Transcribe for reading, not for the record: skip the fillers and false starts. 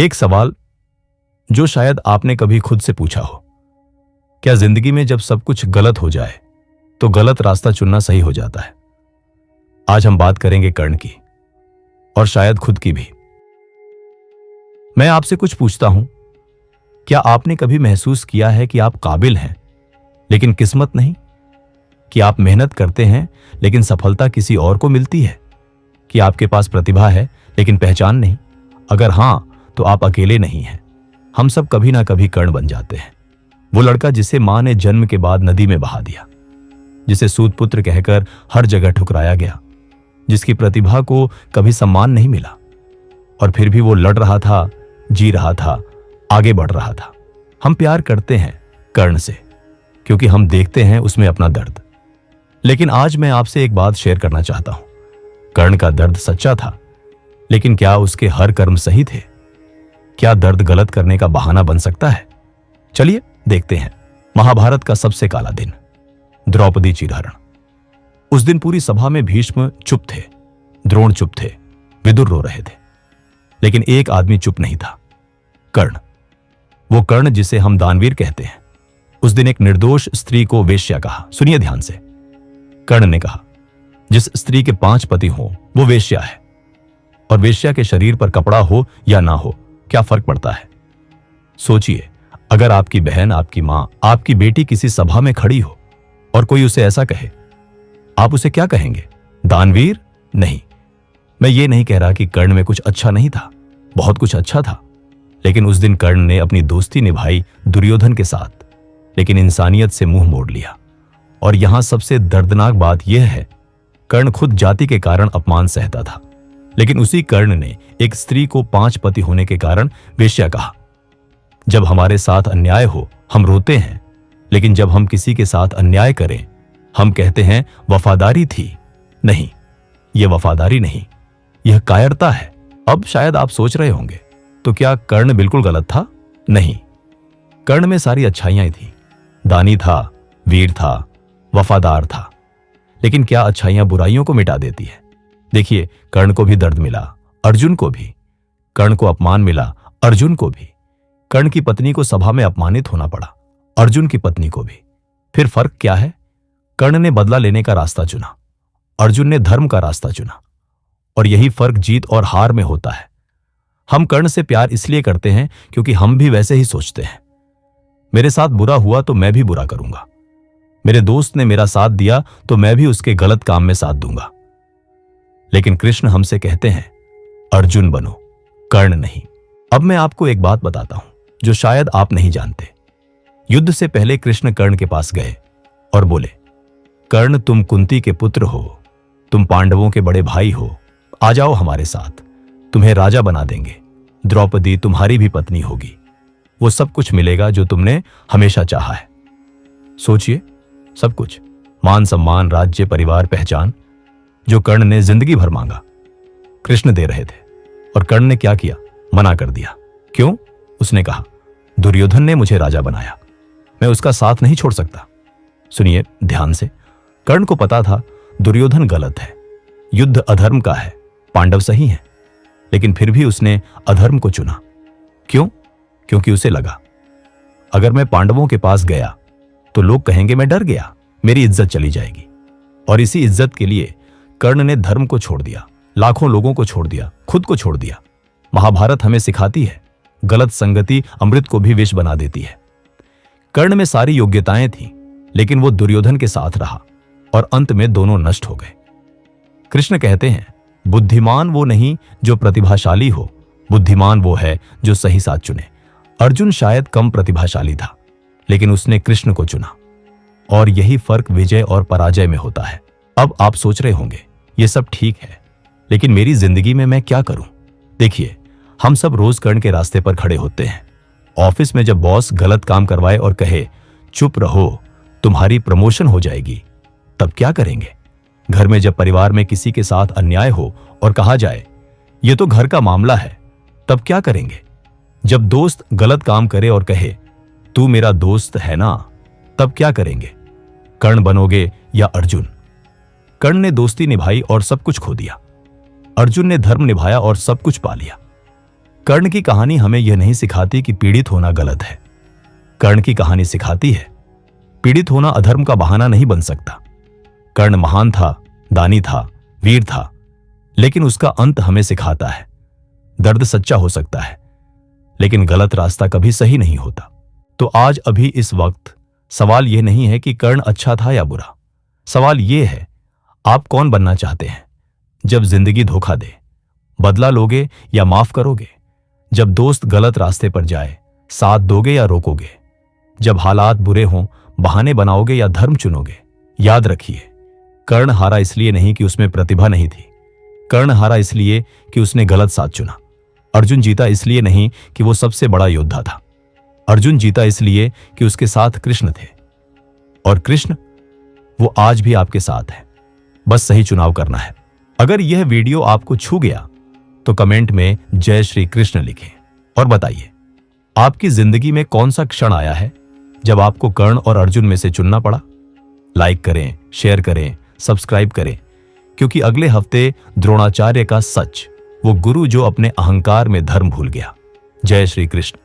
एक सवाल जो शायद आपने कभी खुद से पूछा हो, क्या जिंदगी में जब सब कुछ गलत हो जाए तो गलत रास्ता चुनना सही हो जाता है? आज हम बात करेंगे कर्ण की और शायद खुद की भी। मैं आपसे कुछ पूछता हूं, क्या आपने कभी महसूस किया है कि आप काबिल हैं लेकिन किस्मत नहीं? कि आप मेहनत करते हैं लेकिन सफलता किसी और को मिलती है? कि आपके पास प्रतिभा है लेकिन पहचान नहीं? अगर हां, तो आप अकेले नहीं हैं। हम सब कभी ना कभी कर्ण बन जाते हैं। वो लड़का जिसे मां ने जन्म के बाद नदी में बहा दिया, जिसे सूत पुत्र कहकर हर जगह ठुकराया गया, जिसकी प्रतिभा को कभी सम्मान नहीं मिला, और फिर भी वो लड़ रहा था, जी रहा था, आगे बढ़ रहा था। हम प्यार करते हैं कर्ण से क्योंकि हम देखते हैं उसमें अपना दर्द। लेकिन आज मैं आपसे एक बात शेयर करना चाहता हूं। कर्ण का दर्द सच्चा था, लेकिन क्या उसके हर कर्म सही थे? क्या दर्द गलत करने का बहाना बन सकता है? चलिए देखते हैं। महाभारत का सबसे काला दिन, द्रौपदी चीरहरण। उस दिन पूरी सभा में भीष्म चुप थे, द्रोण चुप थे, विदुर रो रहे थे, लेकिन एक आदमी चुप नहीं था, कर्ण। वो कर्ण जिसे हम दानवीर कहते हैं। उस दिन एक निर्दोष स्त्री को वेश्या कहा। सुनिए ध्यान से। कर्ण ने कहा, जिस स्त्री के 5 पति हों वो वेश्या है, और वेश्या के शरीर पर कपड़ा हो या ना हो क्या फर्क पड़ता है? सोचिए, अगर आपकी बहन, आपकी मां, आपकी बेटी किसी सभा में खड़ी हो और कोई उसे ऐसा कहे, आप उसे क्या कहेंगे? दानवीर? नहीं, मैं ये नहीं कह रहा कि कर्ण में कुछ अच्छा नहीं था, बहुत कुछ अच्छा था। लेकिन उस दिन कर्ण ने अपनी दोस्ती निभाई दुर्योधन के साथ, लेकिन इंसानियत से मुंह मोड़ लिया। और यहां सबसे दर्दनाक बात यह है, कर्ण खुद जाति के कारण अपमान सहता था, लेकिन उसी कर्ण ने एक स्त्री को 5 पति होने के कारण वेश्या कहा। जब हमारे साथ अन्याय हो हम रोते हैं, लेकिन जब हम किसी के साथ अन्याय करें हम कहते हैं वफादारी थी। नहीं, यह वफादारी नहीं, यह कायरता है। अब शायद आप सोच रहे होंगे, तो क्या कर्ण बिल्कुल गलत था? नहीं, कर्ण में सारी अच्छाइयां थी। दानी था, वीर था, वफादार था। लेकिन क्या अच्छाइयां बुराइयों को मिटा देती है? देखिए, कर्ण को भी दर्द मिला, अर्जुन को भी। कर्ण को अपमान मिला, अर्जुन को भी। कर्ण की पत्नी को सभा में अपमानित होना पड़ा, अर्जुन की पत्नी को भी। फिर फर्क क्या है? कर्ण ने बदला लेने का रास्ता चुना, अर्जुन ने धर्म का रास्ता चुना। और यही फर्क जीत और हार में होता है। हम कर्ण से प्यार इसलिए करते हैं क्योंकि हम भी वैसे ही सोचते हैं, मेरे साथ बुरा हुआ तो मैं भी बुरा करूंगा, मेरे दोस्त ने मेरा साथ दिया तो मैं भी उसके गलत काम में साथ दूंगा। लेकिन कृष्ण हमसे कहते हैं, अर्जुन बनो, कर्ण नहीं। अब मैं आपको एक बात बताता हूं जो शायद आप नहीं जानते। युद्ध से पहले कृष्ण कर्ण के पास गए और बोले, कर्ण तुम कुंती के पुत्र हो, तुम पांडवों के बड़े भाई हो, आ जाओ हमारे साथ, तुम्हें राजा बना देंगे, द्रौपदी तुम्हारी भी पत्नी होगी, वो सब कुछ मिलेगा जो तुमने हमेशा चाहा है। सोचिए, सब कुछ, मान सम्मान, राज्य, परिवार, पहचान, जो कर्ण ने जिंदगी भर मांगा, कृष्ण दे रहे थे। और कर्ण ने क्या किया? मना कर दिया। क्यों? उसने कहा, दुर्योधन ने मुझे राजा बनाया, मैं उसका साथ नहीं छोड़ सकता। सुनिए ध्यान से। कर्ण को पता था दुर्योधन गलत है, युद्ध अधर्म का है, पांडव सही हैं, लेकिन फिर भी उसने अधर्म को चुना। क्यों? क्योंकि उसे लगा, अगर मैं पांडवों के पास गया तो लोग कहेंगे मैं डर गया, मेरी इज्जत चली जाएगी। और इसी इज्जत के लिए कर्ण ने धर्म को छोड़ दिया, लाखों लोगों को छोड़ दिया, खुद को छोड़ दिया। महाभारत हमें सिखाती है, गलत संगति अमृत को भी विष बना देती है। कर्ण में सारी योग्यताएं थीं, लेकिन वो दुर्योधन के साथ रहा और अंत में दोनों नष्ट हो गए। कृष्ण कहते हैं, बुद्धिमान वो नहीं जो प्रतिभाशाली हो, बुद्धिमान वो है जो सही साथ चुने। अर्जुन शायद कम प्रतिभाशाली था, लेकिन उसने कृष्ण को चुना। और यही फर्क विजय और पराजय में होता है। अब आप सोच रहे होंगे, ये सब ठीक है, लेकिन मेरी जिंदगी में मैं क्या करूं? देखिए, हम सब रोज कर्ण के रास्ते पर खड़े होते हैं। ऑफिस में जब बॉस गलत काम करवाए और कहे चुप रहो, तुम्हारी प्रमोशन हो जाएगी, तब क्या करेंगे? घर में जब परिवार में किसी के साथ अन्याय हो और कहा जाए ये तो घर का मामला है, तब क्या करेंगे? जब दोस्त गलत काम करे और कहे तू मेरा दोस्त है ना, तब क्या करेंगे? कर्ण बनोगे या अर्जुन? कर्ण ने दोस्ती निभाई और सब कुछ खो दिया, अर्जुन ने धर्म निभाया और सब कुछ पा लिया। कर्ण की कहानी हमें यह नहीं सिखाती कि पीड़ित होना गलत है। कर्ण की कहानी सिखाती है पीड़ित होना अधर्म का बहाना नहीं बन सकता। कर्ण महान था, दानी था, वीर था, लेकिन उसका अंत हमें सिखाता है दर्द सच्चा हो सकता है, लेकिन गलत रास्ता कभी सही नहीं होता। तो आज अभी इस वक्त सवाल यह नहीं है कि कर्ण अच्छा था या बुरा। सवाल यह है, आप कौन बनना चाहते हैं जब जिंदगी धोखा दे? बदला लोगे या माफ करोगे? जब दोस्त गलत रास्ते पर जाए, साथ दोगे या रोकोगे? जब हालात बुरे हों, बहाने बनाओगे या धर्म चुनोगे? याद रखिए, कर्ण हारा इसलिए नहीं कि उसमें प्रतिभा नहीं थी। कर्ण हारा इसलिए कि उसने गलत साथ चुना। अर्जुन जीता इसलिए नहीं कि वो सबसे बड़ा योद्धा था। अर्जुन जीता इसलिए कि उसके साथ कृष्ण थे, और कृष्ण वो आज भी आपके साथ है। बस सही चुनाव करना है। अगर यह वीडियो आपको छू गया तो कमेंट में जय श्री कृष्ण लिखें और बताइए आपकी जिंदगी में कौन सा क्षण आया है जब आपको कर्ण और अर्जुन में से चुनना पड़ा। लाइक करें, शेयर करें, सब्सक्राइब करें, क्योंकि अगले हफ्ते द्रोणाचार्य का सच, वो गुरु जो अपने अहंकार में धर्म भूल गया। जय श्री कृष्ण।